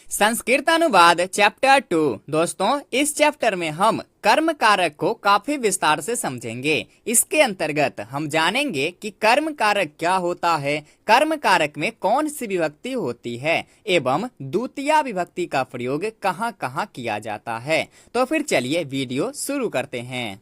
संस्कृत अनुवाद चैप्टर 2। दोस्तों, इस चैप्टर में हम कर्म कारक को काफी विस्तार से समझेंगे। इसके अंतर्गत हम जानेंगे कि कर्म कारक क्या होता है, कर्म कारक में कौन सी विभक्ति होती है एवं द्वितीया विभक्ति का प्रयोग कहाँ कहाँ किया जाता है। तो फिर चलिए वीडियो शुरू करते हैं।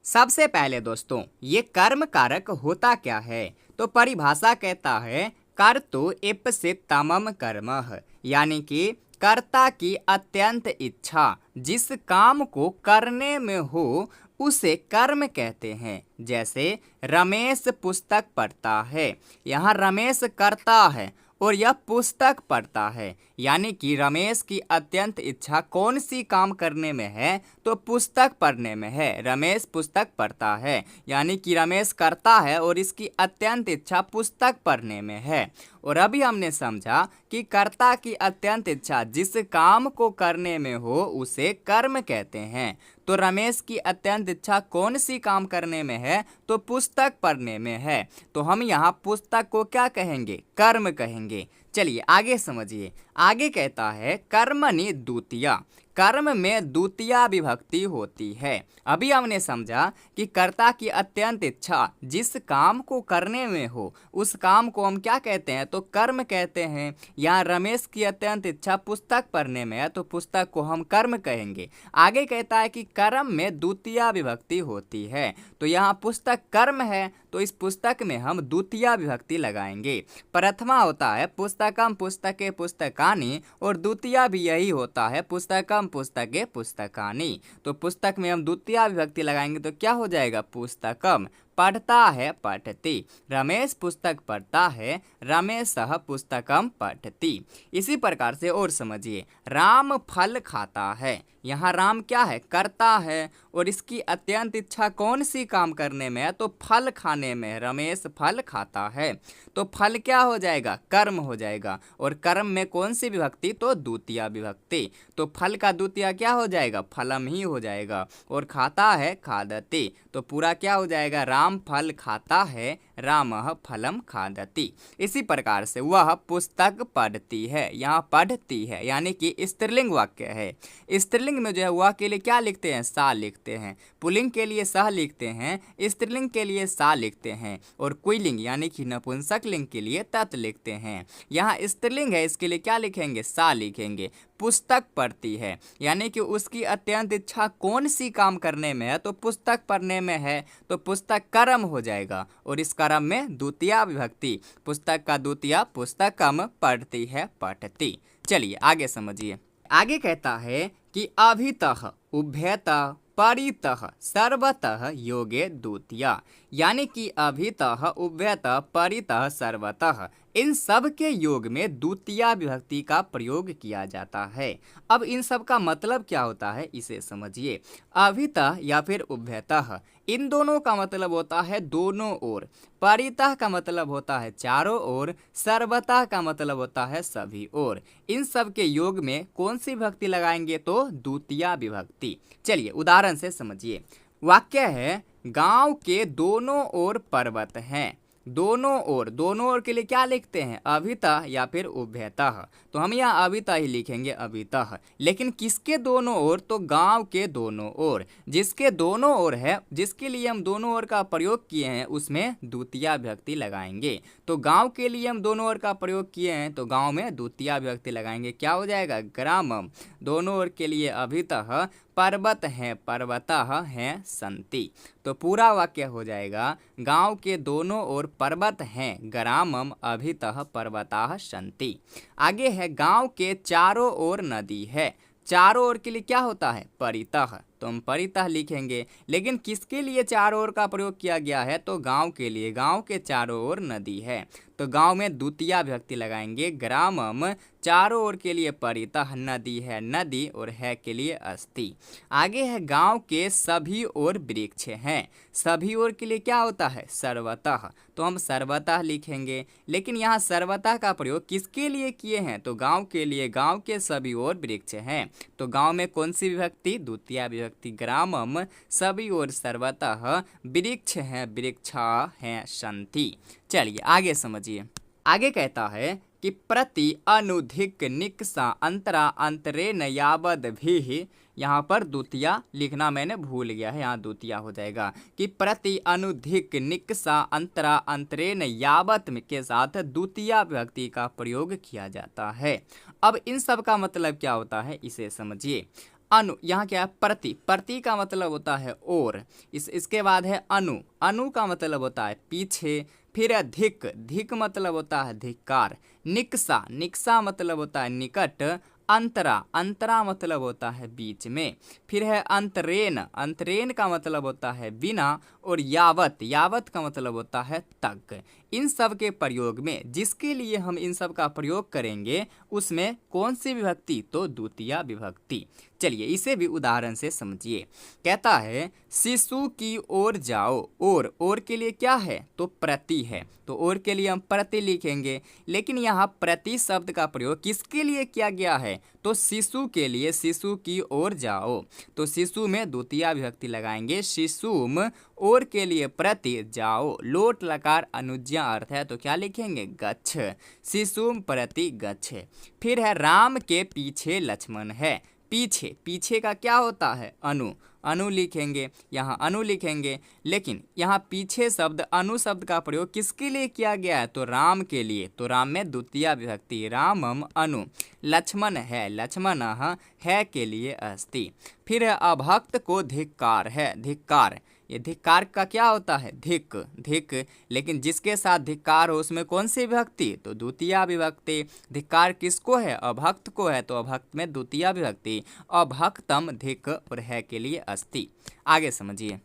सबसे पहले दोस्तों, ये कर्म कारक होता क्या है? तो परिभाषा कहता है कर्तु इप्सितमम कर्मः, यानी कि कर्ता की अत्यंत इच्छा जिस काम को करने में हो उसे कर्म कहते हैं। जैसे रमेश पुस्तक पढ़ता है, यहाँ रमेश करता है और यह पुस्तक पढ़ता है, यानी कि रमेश की अत्यंत इच्छा कौन सी काम करने में है? तो पुस्तक पढ़ने में है। रमेश पुस्तक पढ़ता है, यानी कि रमेश करता है और इसकी अत्यंत इच्छा पुस्तक पढ़ने में है। और अभी हमने समझा कि कर्ता की अत्यंत इच्छा जिस काम को करने में हो उसे कर्म कहते हैं। तो रमेश की अत्यंत इच्छा कौन सी काम करने में है? तो पुस्तक पढ़ने में है। तो हम यहाँ पुस्तक को क्या कहेंगे? कर्म कहेंगे। चलिए आगे समझिए। आगे कहता है कर्मणि द्वितीया, कर्म में द्वितीया विभक्ति होती है। अभी हमने समझा कि कर्ता की अत्यंत इच्छा जिस काम को करने में हो उस काम को हम क्या कहते हैं? तो कर्म कहते हैं। यहाँ रमेश की अत्यंत इच्छा पुस्तक पढ़ने में है तो पुस्तक को हम कर्म कहेंगे। आगे कहता है कि कर्म में द्वितीया विभक्ति होती है। तो यहाँ पुस्तक कर्म है तो इस पुस्तक में हम द्वितीया विभक्ति लगाएंगे। प्रथमा होता है पुस्तकम पुस्तके पुस्तकानि और द्वितीया भी यही होता है पुस्तकम पुस्तके पुस्तकानि। तो पुस्तक में हम द्वितीया विभक्ति लगाएंगे तो क्या हो जाएगा? पुस्तकम। पढ़ता है पठति, रमेश पुस्तक पढ़ता है, रमेशः पुस्तकम पठति। इसी प्रकार से और समझिए, राम फल खाता है। यहाँ राम क्या है? करता है और इसकी अत्यंत इच्छा कौन सी काम करने में है? तो फल खाने में। रमेश फल खाता है तो फल क्या हो जाएगा? कर्म हो जाएगा। और कर्म में कौन सी विभक्ति? तो द्वितीया विभक्ति। तो फल का द्वितीया क्या हो जाएगा? फलम ही हो जाएगा। और खाता है खादति, तो पूरा क्या हो जाएगा? राम फल खाता है, रामः फलम खादति। इसी प्रकार से वह पुस्तक पढ़ती है, यहाँ पढ़ती है यानी कि स्त्रीलिंग वाक्य है। स्त्रीलिंग में जो है वह के लिए क्या लिखते हैं? सा लिखते हैं। पुल्लिंग के लिए सह लिखते हैं, स्त्रीलिंग के लिए सा लिखते हैं और पुल्लिंग यानी कि नपुंसक लिंग के लिए तत् लिखते हैं। यहाँ स्त्रीलिंग है इसके लिए क्या लिखेंगे? सा लिखेंगे। पुस्तक पढ़ती है यानी कि उसकी अत्यंत इच्छा कौन सी काम करने में है? तो पुस्तक पढ़ने में है तो पुस्तक कर्म हो जाएगा। और इस कर्म में द्वितीया विभक्ति, पुस्तक का द्वितीया पुस्तकम, पढ़ती है पठति। चलिए आगे समझिए। आगे कहता है कि अभितः उभयतः परितः सर्वतः योगे द्वितीया, यानी कि अभितः उभयतः परितः सर्वतः इन सब के योग में द्वितीया विभक्ति का प्रयोग किया जाता है। अब इन सब का मतलब क्या होता है इसे समझिए। अभितः या फिर उभयतः, इन दोनों का मतलब होता है दोनों ओर। परितः का मतलब होता है चारों ओर। सर्वतः का मतलब होता है सभी ओर। इन सब के योग में कौन सी विभक्ति लगाएंगे? तो द्वितीया विभक्ति। चलिए उदाहरण से समझिए। वाक्य है गांव के दोनों ओर पर्वत हैं। दोनों ओर के लिए क्या लिखते हैं? अभितः या फिर उभयतः। तो हम यहाँ अभितः ही लिखेंगे, अभितः। लेकिन किसके दोनों ओर? तो गांव के दोनों ओर। जिसके दोनों ओर है, जिसके लिए हम दोनों ओर का प्रयोग किए हैं उसमें द्वितीया विभक्ति लगाएंगे। तो गांव के लिए हम दोनों ओर का प्रयोग किए हैं तो गांव में द्वितीया विभक्ति लगाएंगे। क्या हो जाएगा? ग्रामम। दोनों ओर के लिए अभितः, पर्वत हैं पर्वतः हैं सन्ति। तो पूरा वाक्य हो जाएगा गांव के दोनों ओर पर्वत हैं, ग्रामम अभितः पर्वताः सन्ति। आगे है गांव के चारों ओर नदी है। चारों ओर के लिए क्या होता है? परितः, तो हम परितः लिखेंगे। लेकिन किसके लिए चारों ओर का प्रयोग किया गया है? तो गांव के लिए। गांव के चारों ओर नदी है तो गांव में द्वितीया विभक्ति लगाएंगे। ग्रामम, चारों ओर के लिए परितः नदी है, नदी, और है के लिए अस्ति। आगे है गांव के सभी ओर वृक्ष हैं। सभी ओर के लिए क्या होता है? सर्वतः, तो हम सर्वतः लिखेंगे। लेकिन यहाँ सर्वतः का प्रयोग किसके लिए किए हैं? तो गांव के लिए। गांव के सभी ओर वृक्ष हैं तो गांव में कौन सी विभक्ति? द्वितीया विभक्ति। ग्रामम, सभी ओर सर्वतः वृक्ष हैं, वृक्षा हैं सन्ति। चलिए आगे समझिए। आगे कहता है कि कि प्रति अनुधिक निक्सा अंतरा अंतरेण यावद भी, यहाँ पर द्वितीया लिखना मैंने भूल गया है, यहाँ द्वितीया हो जाएगा कि प्रति अनुधिक निक्सा अंतरा अंतरेण यावत के साथ द्वितीया विभक्ति का प्रयोग किया जाता है। अब इन सब का मतलब क्या होता है इसे समझिए। अनु, यहाँ क्या है, प्रति, प्रति का मतलब होता है और, इसके बाद है अनु, अनु का मतलब होता है पीछे, फिर है धिक, धिक मतलब होता है धिक्कार, निक्सा, निक्सा मतलब होता है निकट, अंतरा, अंतरा मतलब होता है बीच में, फिर है अंतरेण, अंतरेण का मतलब होता है बिना, और यावत, यावत का मतलब होता है तक। इन सब के प्रयोग में जिसके लिए हम इन सब का प्रयोग करेंगे उसमें कौन सी विभक्ति, तो द्वितीया विभक्ति। चलिए इसे भी उदाहरण से समझिए। कहता है शिशु की ओर जाओ, और के लिए क्या है, तो प्रति है, तो और के लिए हम प्रति लिखेंगे। लेकिन यहाँ प्रति शब्द का प्रयोग किसके लिए किया गया है, तो शिशु के लिए, शिशु की ओर जाओ, तो शिशु में द्वितीया विभक्ति लगाएंगे, शिशुम, और के लिए प्रति, जाओ, लोट लकार अनुज्ञा अर्थ है तो क्या लिखेंगे, गच्छ, शिशुम प्रति गच्छ। फिर है राम के पीछे लक्ष्मण है, पीछे, पीछे का क्या होता है, अनु, अनु लिखेंगे, यहाँ अनु लिखेंगे। लेकिन यहाँ पीछे शब्द, अनु शब्द का प्रयोग किसके लिए किया गया है, तो राम के लिए, तो राम में द्वितीया विभक्ति, रामम अनु, लक्ष्मण है, लक्ष्मणः है के लिए अस्ति। फिर है अभक्त को धिक्कार है, धिक्कार, ये धिक्कार का क्या होता है, धिक, धिक, लेकिन जिसके साथ धिक्कार हो उसमें कौन सी विभक्ति, तो द्वितीया विभक्ति। धिक्कार किसको है, अभक्त को है, तो अभक्त में द्वितीया विभक्ति, अभक्तम धिक, और है के लिए अस्ति। आगे समझिए।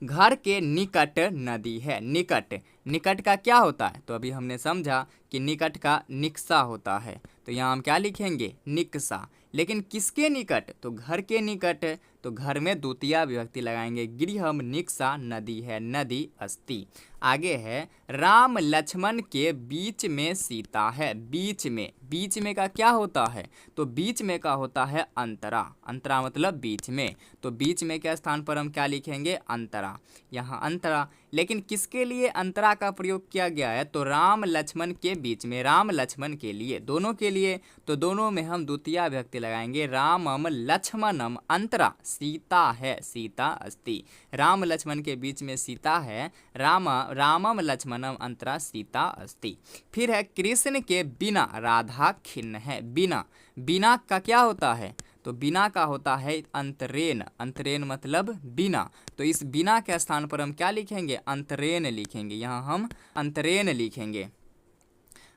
घर के निकट नदी है, निकट, निकट का क्या होता है, तो अभी हमने समझा कि निकट का निक्सा होता है, तो यहाँ हम क्या लिखेंगे, निक्सा। लेकिन किसके निकट, तो घर के निकट, तो घर में द्वितीया विभक्ति लगाएंगे, गृहम निक्सा नदी है, नदी अस्ति। आगे है राम लक्ष्मण के बीच में सीता है, बीच में, बीच में का क्या होता है, तो बीच में का होता है अंतरा, अंतरा मतलब बीच में, तो बीच में के स्थान पर हम क्या लिखेंगे, अंतरा, यहाँ अंतरा। लेकिन किसके लिए अंतरा का प्रयोग किया गया है, तो राम लक्ष्मण के बीच में, राम लक्ष्मण के लिए, दोनों के लिए, तो दोनों में हम द्वितीया विभक्ति लगाएंगे, रामम लक्ष्मणम अंतरा, सीता है, सीता अस्ति। राम लक्ष्मण के बीच में सीता है, रामम लक्ष्मणम अंतरा सीता अस्ति। फिर है कृष्ण के बिना राधा खिन्न है, बिना, बिना का क्या होता है, तो बिना का होता है अंतरेण, अंतरेण मतलब बिना, तो इस बिना के स्थान पर हम क्या लिखेंगे, अंतरेण लिखेंगे, यहाँ हम अंतरेण लिखेंगे,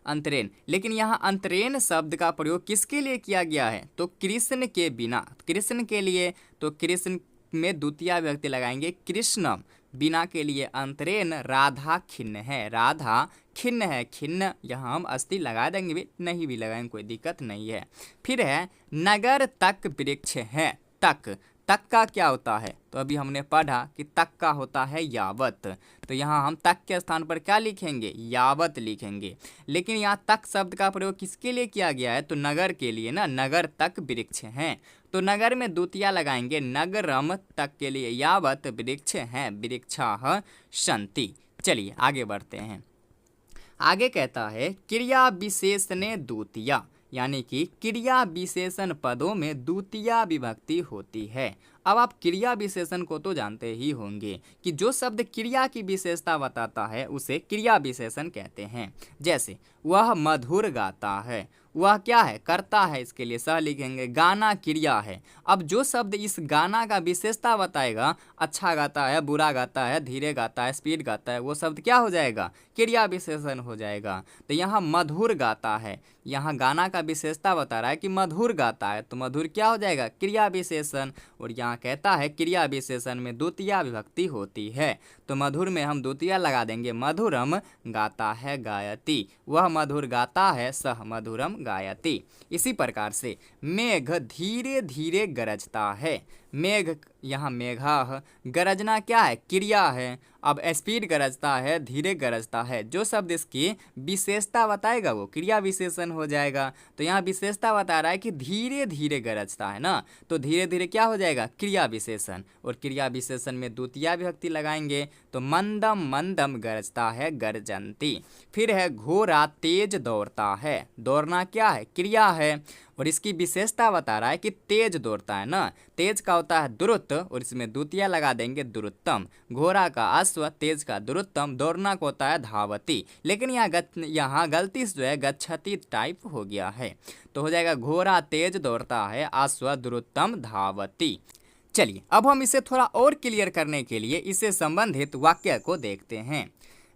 अंतरेण। लेकिन यहाँ अंतरेण शब्द का प्रयोग किसके लिए किया गया है, तो कृष्ण के बिना, कृष्ण के लिए, तो कृष्ण में द्वितीया विभक्ति लगाएंगे, कृष्ण, बिना के लिए अंतरेण, राधा खिन्न है, राधा खिन्न है, खिन्न यहाँ हम अस्ति लगा देंगे, भी नहीं भी लगाएंगे कोई दिक्कत नहीं है। फिर है नगर तक वृक्ष है, तक, तक का क्या होता है, तो अभी हमने पढ़ा कि तक का होता है यावत, तो यहाँ हम तक के स्थान पर क्या लिखेंगे, यावत लिखेंगे। लेकिन यहाँ तक शब्द का प्रयोग किसके लिए किया गया है, तो नगर के लिए ना, नगर तक वृक्ष हैं, तो नगर में द्वितीया लगाएंगे, नगरम, तक के लिए यावत वृक्ष हैं, वृक्षाः सन्ति। चलिए आगे बढ़ते हैं। आगे कहता है क्रिया विशेषणे द्वितीया, यानी कि क्रिया विशेषण पदों में द्वितीया विभक्ति होती है। अब आप क्रिया विशेषण को तो जानते ही होंगे कि जो शब्द क्रिया की विशेषता बताता है उसे क्रिया विशेषण कहते हैं। जैसे वह मधुर गाता है, वह क्या है, करता है, इसके लिए सह लिखेंगे, गाना क्रिया है। अब जो शब्द इस गाना का विशेषता बताएगा, अच्छा गाता है, बुरा गाता है, धीरे गाता है, स्पीड गाता है, वो शब्द क्या हो जाएगा, क्रिया विशेषण हो जाएगा। तो यहाँ मधुर गाता है, यहाँ गाना का विशेषता बता रहा है कि मधुर गाता है, तो मधुर क्या हो जाएगा, क्रिया विशेषण। और यहाँ कहता है क्रिया विशेषण में द्वितीया विभक्ति होती है, तो मधुर में हम द्वितीया लगा देंगे, मधुरम गाता है गायति, वह मधुर गाता है, सह मधुरम गायति। इसी प्रकार से मेघ धीरे धीरे गरजता है, मेघ यहाँ मेघाः, गरजना क्या है, क्रिया है। अब स्पीड गरजता है, धीरे गरजता है, जो शब्द इसकी विशेषता बताएगा वो क्रिया विशेषण हो जाएगा। तो यहाँ विशेषता बता रहा है कि धीरे धीरे गरजता है ना, तो धीरे धीरे क्या हो जाएगा, क्रिया विशेषण। और क्रिया विशेषण में द्वितीया विभक्ति लगाएंगे तो मंदम मंदम गरजता है, गरजंती। फिर है घोड़ा तेज दौड़ता है, दौड़ना क्या है, क्रिया है। और इसकी विशेषता बता रहा है कि तेज दौड़ता है ना, तेज का होता है द्रुत और इसमें द्वितीया लगा देंगे द्रुतम। घोड़ा का अश्व, तेज का द्रुतम, दौड़ना को होता है धावती। लेकिन यहाँ गलती से जो है गच्छति टाइप हो गया है, तो हो जाएगा घोड़ा तेज दौड़ता है, अश्व द्रुतम धावती। चलिए अब हम इसे थोड़ा और क्लियर करने के लिए इससे संबंधित वाक्य को देखते हैं।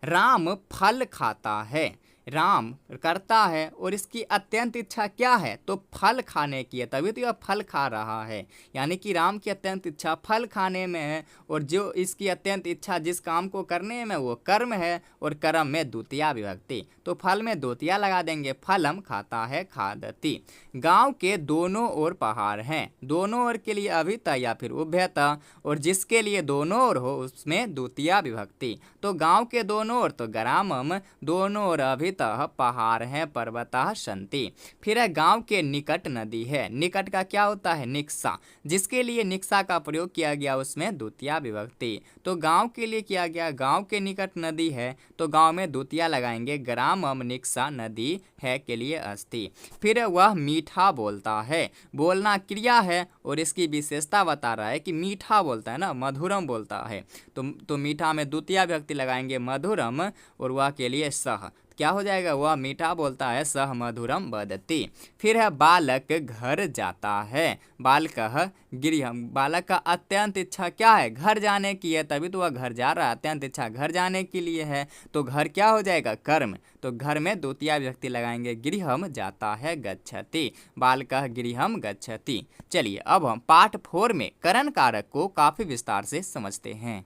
राम फल खाता है, राम करता है और इसकी अत्यंत इच्छा क्या है, तो फल खाने की है, तभी तो यह फल खा रहा है। यानी कि राम की अत्यंत इच्छा फल खाने में है, और जो इसकी अत्यंत इच्छा जिस काम को करने में वो कर्म है, और कर्म में द्वितीया विभक्ति, तो फल में द्वितीया लगा देंगे, फलम खाता है, खादति। गांव के दोनों ओर पहाड़ हैं, दोनों ओर के लिए अभित या फिर उभयत, और जिसके लिए दोनों ओर हो उसमें द्वितीया विभक्ति। तो गांव के दोनों ओर तो ग्रामम, दोनों ओर अभित पहाड़ हैं, पर्वतः सन्ति। फिर है गांव के निकट नदी है, निकट का क्या होता है, निक्सा, जिसके लिए निक्सा का प्रयोग किया गया उसमें द्वितीया विभक्ति। तो गांव के लिए किया गया, गांव के निकट नदी है, तो गांव में द्वितीया लगाएंगे, ग्रामम निक्सा, नदी है के लिए अस्ति। फिर वह मीठा बोलता है, बोलना क्रिया है, और इसकी विशेषता बता रहा है कि मीठा बोलता है ना, मधुरम बोलता है, तो मीठा में द्वितीया विभक्ति लगाएंगे मधुरम, और वह के लिए सह, क्या हो जाएगा, वह मीठा बोलता है, सह मधुरम वदति। फिर है बालक घर जाता है, बालकः गृहम्, बालक का अत्यंत इच्छा क्या है, घर जाने की है, तभी तो वह घर जा रहा है, अत्यंत इच्छा घर जाने के लिए है, तो घर क्या हो जाएगा, कर्म, तो घर में द्वितीया विभक्ति लगाएंगे, गृहम् जाता है, गच्छति, बालकः गृहम् गच्छति। चलिए अब हम पार्ट 4 में करण कारक को काफी विस्तार से समझते हैं।